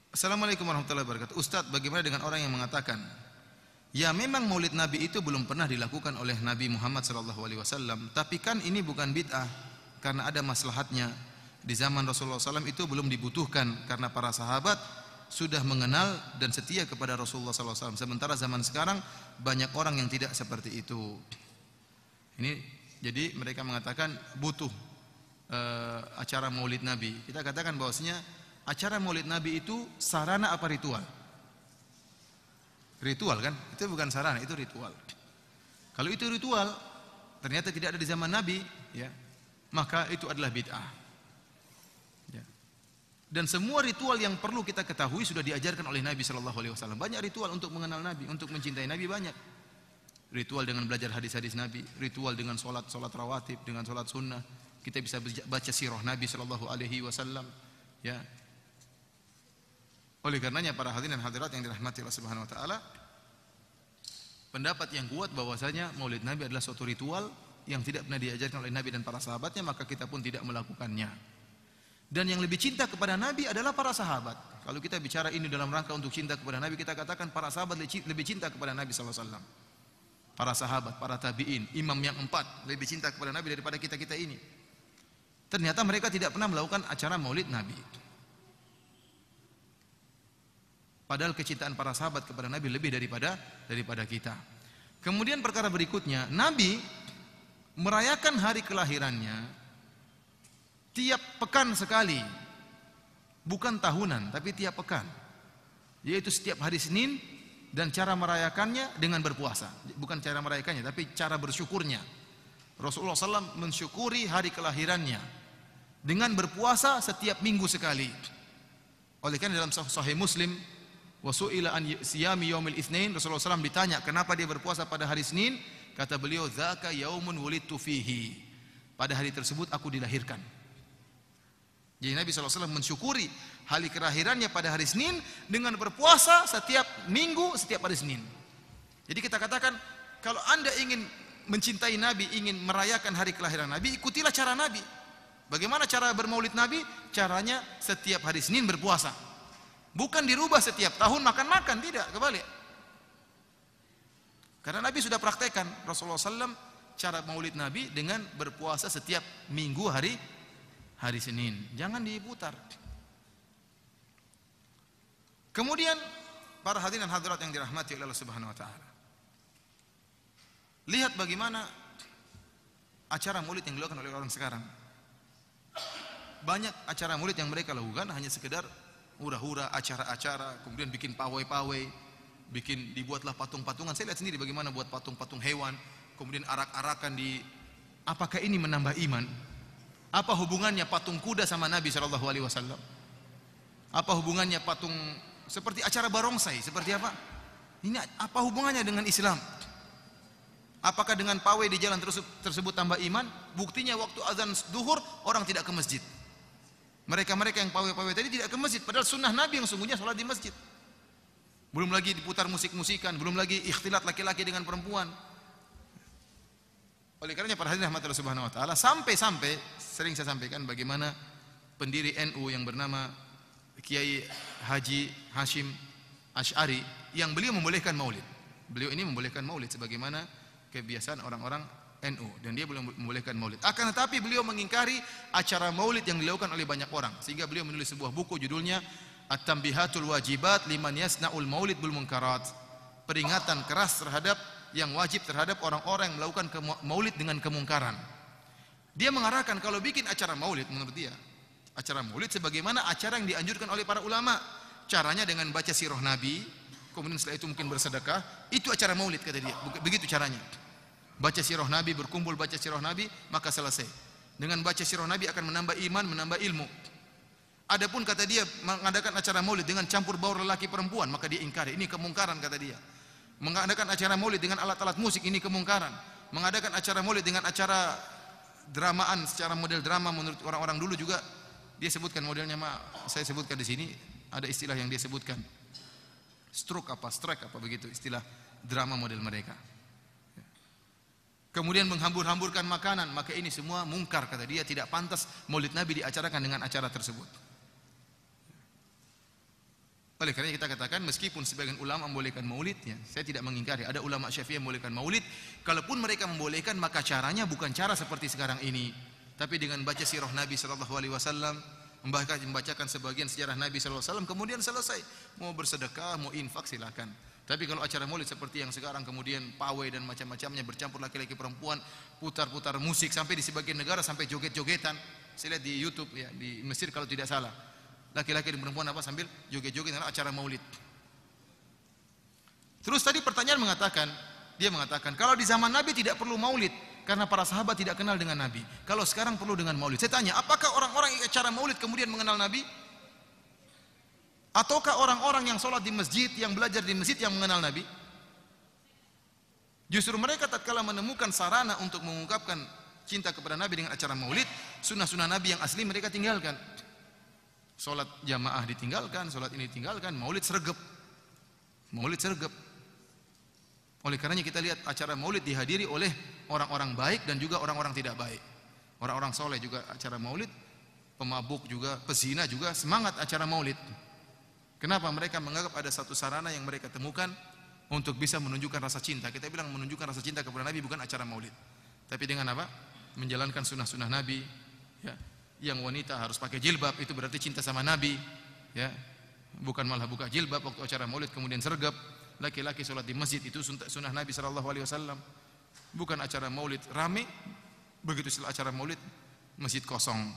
Assalamualaikum warahmatullahi wabarakatuh. Ustadz, bagaimana dengan orang yang mengatakan, ya memang maulid Nabi itu belum pernah dilakukan oleh Nabi Muhammad SAW, tapi kan ini bukan bid'ah karena ada maslahatnya. Di zaman Rasulullah SAW itu belum dibutuhkan karena para sahabat sudah mengenal dan setia kepada Rasulullah SAW. Sementara zaman sekarang banyak orang yang tidak seperti itu. Ini jadi mereka mengatakan butuh acara maulid Nabi. Kita katakan bahwasanya acara maulid Nabi itu sarana apa ritual? Ritual kan? Itu bukan sarana, itu ritual. Kalau itu ritual ternyata tidak ada di zaman Nabi, ya, maka itu adalah bid'ah. Ya. Dan semua ritual yang perlu kita ketahui sudah diajarkan oleh Nabi SAW. Banyak ritual untuk mengenal Nabi, untuk mencintai Nabi banyak. Ritual dengan belajar hadis-hadis Nabi, ritual dengan solat rawatib, dengan solat sunnah. Kita bisa baca sirah Nabi SAW. Ya. Oleh karenanya para hadirin dan hadirat yang dirahmati Allah Subhanahu wa taala, pendapat yang kuat bahwasanya maulid Nabi adalah suatu ritual yang tidak pernah diajarkan oleh Nabi dan para sahabatnya, maka kita pun tidak melakukannya. Dan yang lebih cinta kepada Nabi adalah para sahabat. Kalau kita bicara ini dalam rangka untuk cinta kepada Nabi, kita katakan para sahabat lebih cinta kepada Nabi sallallahu alaihi wasallam. Para sahabat, para tabi'in, imam yang 4 lebih cinta kepada Nabi daripada kita-kita ini. Ternyata mereka tidak pernah melakukan acara maulid Nabi. Padahal kecintaan para sahabat kepada Nabi lebih daripada kita. Kemudian perkara berikutnya, Nabi merayakan hari kelahirannya tiap pekan sekali. Bukan tahunan, tapi tiap pekan. Yaitu setiap hari Senin, dan cara merayakannya dengan berpuasa. Bukan cara merayakannya, tapi cara bersyukurnya. Rasulullah SAW mensyukuri hari kelahirannya dengan berpuasa setiap minggu sekali. Oleh karena dalam Sahih Muslim, wasu'ila an siyami yaumil itsnain, Rasulullah SAW ditanya kenapa dia berpuasa pada hari Senin, kata beliau, zaka yaumun wulidtu fihi, pada hari tersebut aku dilahirkan. Jadi Nabi SAW mensyukuri hari kelahirannya pada hari Senin dengan berpuasa setiap minggu, setiap hari Senin. Jadi kita katakan, kalau anda ingin mencintai Nabi, ingin merayakan hari kelahiran Nabi, ikutilah cara Nabi. Bagaimana cara bermaulid Nabi? Caranya setiap hari Senin berpuasa. Bukan dirubah setiap tahun makan-makan, tidak, kebalik. Karena Nabi sudah praktekkan, Rasulullah SAW cara maulid Nabi dengan berpuasa setiap minggu hari Senin. Jangan diputar. Kemudian para hadirin dan hadirat yang dirahmati oleh Allah Subhanahu wa taala, lihat bagaimana acara maulid yang dilakukan oleh orang sekarang. Banyak acara maulid yang mereka lakukan hanya sekedar hura-hura, acara-acara, kemudian bikin pawai-pawai, dibuatlah patung-patungan. Saya lihat sendiri bagaimana buat patung-patung hewan, kemudian arak-arakan di. Apakah ini menambah iman? Apa hubungannya patung kuda sama Nabi SAW? Apa hubungannya patung seperti acara barongsai? Seperti apa? Ini apa hubungannya dengan Islam? Apakah dengan pawai di jalan tersebut tambah iman? Buktinya waktu azan duhur orang tidak ke masjid. Mereka-mereka yang pawai-pawai tadi tidak ke masjid, padahal sunnah Nabi yang sungguhnya sholat di masjid. Belum lagi diputar musik-musikan, belum lagi ikhtilat laki-laki dengan perempuan. Oleh karenanya para hadirin rahmatullah subhanahu wa ta'ala, sampai-sampai sering saya sampaikan bagaimana pendiri NU yang bernama Kiai Haji Hashim Asy'ari, yang beliau membolehkan maulid. Beliau ini membolehkan maulid sebagaimana kebiasaan orang-orang NU, dan dia belum membolehkan maulid. Akan tetapi beliau mengingkari acara maulid yang dilakukan oleh banyak orang, sehingga beliau menulis sebuah buku judulnya At-Tanbihatul Wajibat Liman Yasna'ul Maulid Bil Munkarat. Peringatan keras terhadap yang wajib terhadap orang-orang yang melakukan maulid dengan kemungkaran. Dia mengarahkan kalau bikin acara maulid, menurut dia acara maulid sebagaimana acara yang dianjurkan oleh para ulama. Caranya dengan baca sirah Nabi, kemudian setelah itu mungkin bersedekah, itu acara maulid kata dia. Begitu caranya. Baca sirah Nabi, berkumpul baca sirah Nabi, maka selesai. Dengan baca sirah Nabi akan menambah iman, menambah ilmu. Adapun kata dia mengadakan acara maulid dengan campur baur lelaki perempuan, maka dia ingkari. Ini kemungkaran kata dia. Mengadakan acara maulid dengan alat-alat musik, ini kemungkaran. Mengadakan acara maulid dengan acara dramaan secara model drama menurut orang-orang dulu juga dia sebutkan modelnya, saya sebutkan di sini ada istilah yang dia sebutkan. Strike apa begitu istilah drama model mereka. Kemudian menghambur-hamburkan makanan, maka ini semua mungkar kata dia, tidak pantas maulid Nabi diacarakan dengan acara tersebut. Oleh karena kita katakan meskipun sebagian ulama membolehkan maulid, ya, saya tidak mengingkari. Ada ulama Syafi'i yang membolehkan maulid. Kalaupun mereka membolehkan, maka caranya bukan cara seperti sekarang ini, tapi dengan baca sirah Nabi sallallahu alaihi wasallam, membacakan sebagian sejarah Nabi sallallahu alaihi wasallam, kemudian selesai. Mau bersedekah, mau infak silakan. Tapi kalau acara maulid seperti yang sekarang, kemudian pawai dan macam-macamnya bercampur laki-laki perempuan, putar-putar musik, sampai di sebagian negara sampai joget-jogetan. Saya lihat di YouTube, ya, di Mesir kalau tidak salah. Laki-laki dan perempuan apa sambil joget-joget dalam acara maulid. Terus tadi pertanyaan dia mengatakan kalau di zaman Nabi tidak perlu maulid karena para sahabat tidak kenal dengan Nabi. Kalau sekarang perlu dengan maulid. Saya tanya, apakah orang-orang yang acara maulid kemudian mengenal Nabi? Ataukah orang-orang yang sholat di masjid, yang belajar di masjid yang mengenal Nabi? Justru mereka tatkala menemukan sarana untuk mengungkapkan cinta kepada Nabi dengan acara maulid, sunnah-sunnah Nabi yang asli mereka tinggalkan. Sholat jamaah ditinggalkan, sholat ini ditinggalkan, maulid sergap. Maulid sergap. Oleh karenanya kita lihat acara maulid dihadiri oleh orang-orang baik dan juga orang-orang tidak baik. Orang-orang soleh juga acara maulid, pemabuk juga, pezina juga semangat acara maulid. Kenapa? Mereka menganggap ada satu sarana yang mereka temukan untuk bisa menunjukkan rasa cinta. Kita bilang menunjukkan rasa cinta kepada Nabi bukan acara maulid. Tapi dengan apa? Menjalankan sunnah-sunnah Nabi, ya. Yang wanita harus pakai jilbab, itu berarti cinta sama Nabi, ya. Bukan malah buka jilbab waktu acara maulid kemudian sergap. Laki-laki sholat di masjid, itu sunnah Nabi sallallahu alaihi wasallam. Bukan acara maulid rame, begitu setelah acara maulid masjid kosong.